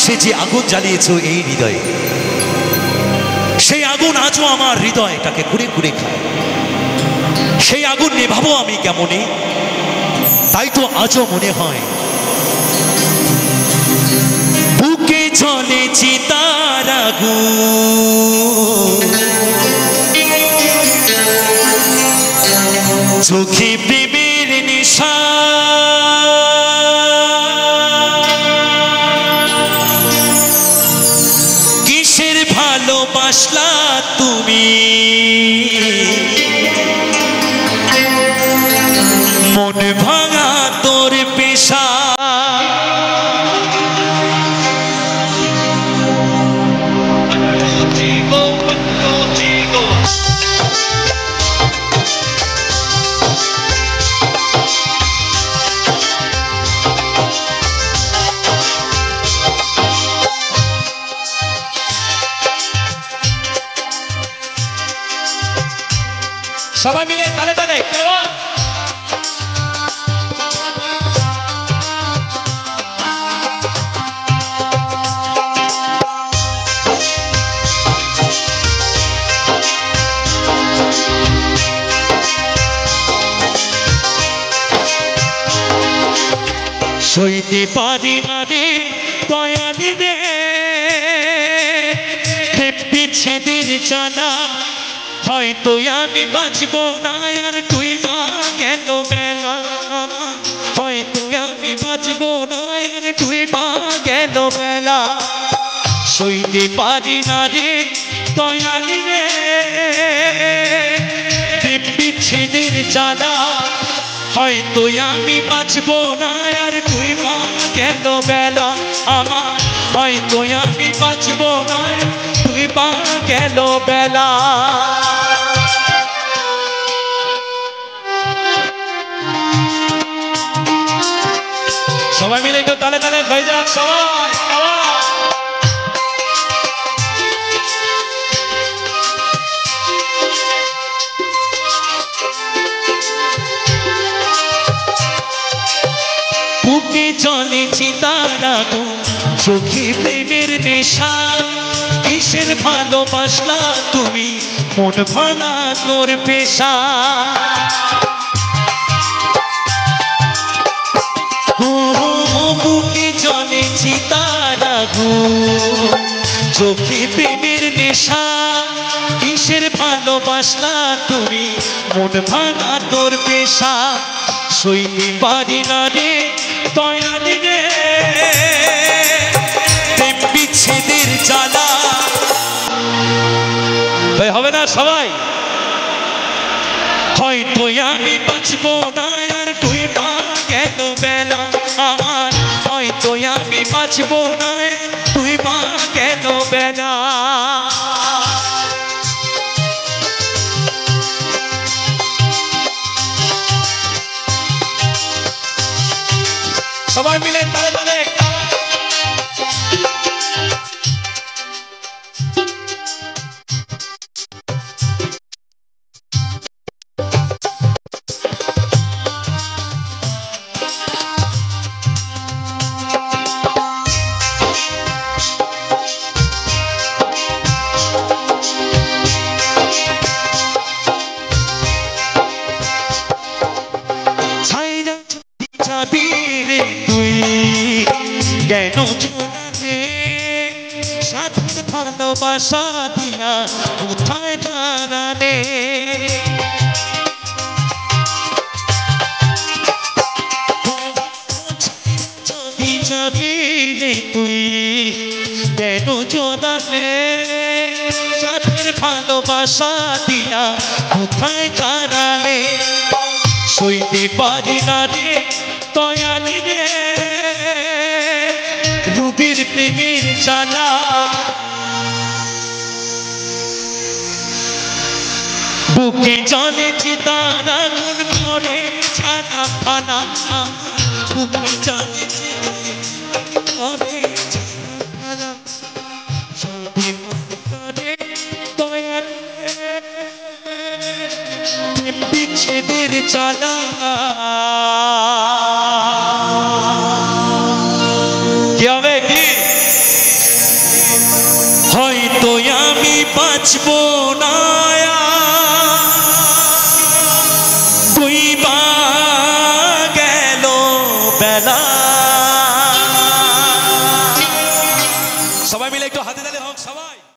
এসে যে আগুন জ্বালিয়েছো এই হৃদয়ে, সেই আগুন আজও আমার হৃদয়টাকে ঘুরে ঘুরে খায়। সেই আগুন নেভাবো আমি কেমনে, তাই তো আজও মনে হয় বুকে জ্বলে চিতার আগুন, চোখে প্রেমের নেশা, কিসের ভালোবাসলা তুমি মন ভাঙা তোর পেশা। সবাই মিলে তালে তালে সইতে পারি না রে দয়ালি রে বিচ্ছেদের জানা, হয়তো আমি বাঁচব না আর তুই মা গেল বেলা, হয়তো আমি বাঁচব না আর তুই মা গেল বেলা। সইতে পারি না রে দয়ালি রে বিচ্ছেদের জানা, হয়তো আমি বাঁচব না আর তুই মা গেল বেলা আমার, হয়তো আমি বাঁচব না তুই মা গেল বেলা। সবাই মিলে একটু তালে তালে হয়ে যাক সবাই। বুকে চলে চিতার আগুন, চোখে প্রেমের নেশা, কিসের ভালোবাসলা তুমি মন ভাঙা তোর পেশা। বুকে চলে চিতার আগুন, চোখে প্রেমের নেশা, কিসের ভালোবাসলা তুমি মন ভাঙা তোর পেশা। সইতে পারি না রে দয়ালি রে বিচ্ছেদের জ্বালা। তাই হবে না সবাই, হয়তো আমি বাঁচব না আর তুই মা গেল বেলা আমার, হয়তো আমি বাঁচব না তুই মা গেল বেলা। সবাই মিলে তালে তালে কেন ঝুলালে সাথে ভালোবাসা দিয়া কোথায় দাঁড়ালে। তুই কেন ঝুলালে সাথে ভালোবাসা দিয়া কোথায় দাঁড়ালে। সইতে পারি না রে দয়ালি রে রুবির প্রেমের জ্বালা। বুকে জলে চিতার আগুন করে ছানা ফানা, বুকে জলে করে ছানা বিচ্ছেদের জ্বালা। কি হবে কি? সবাই মিলে তালে তালে। সবাই মিলে তালে তালে। বাঁচবো না